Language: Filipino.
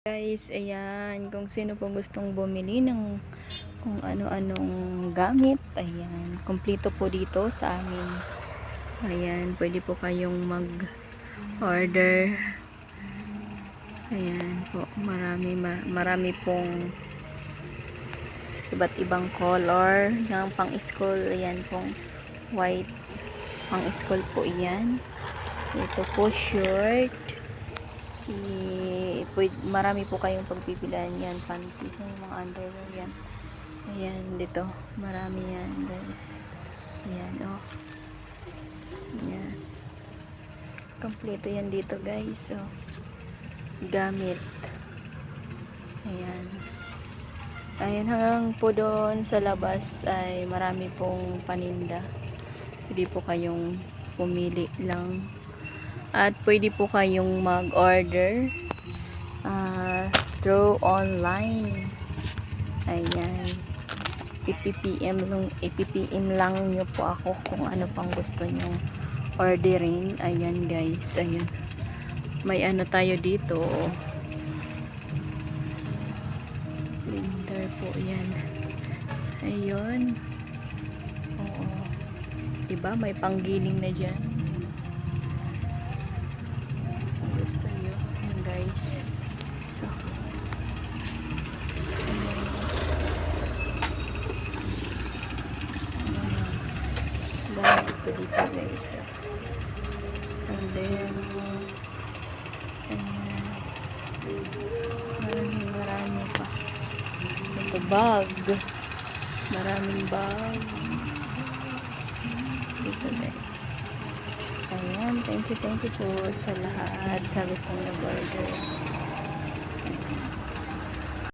Guys, ayan, kung sino po gustong bumili ng kung ano-anong gamit, ayan, kumpleto po dito sa amin. Ayan, pwede po kayong mag-order. Ayan po, marami pong iba't ibang color ng pang-school. Ayan pong white pang-school po iyan. Ito po short. Marami po kayong pagpipilan yan, panty, yung mga underwear yan. Ayan, dito marami yan guys. Ayan, oh, ayan, kompleto yan dito guys. Oh, gamit. Ayan, ayan, hanggang po doon sa labas ay marami pong paninda. Pwede po kayong pumili lang at pwede po kayong mag-order through online. Ayan, ppm lang nyo po ako kung ano pang gusto nyo orderin. Ayan guys, ayan, may ano tayo dito, blender po yan. Ayun, oo, diba may panggiling na dyan. Kung gusto nyo, ayan guys. So gamit ko dito guys. And then ayan, marami pa. Ito bag, maraming bag dito guys. Ayan, thank you po sa lahat sa gustong nag-order.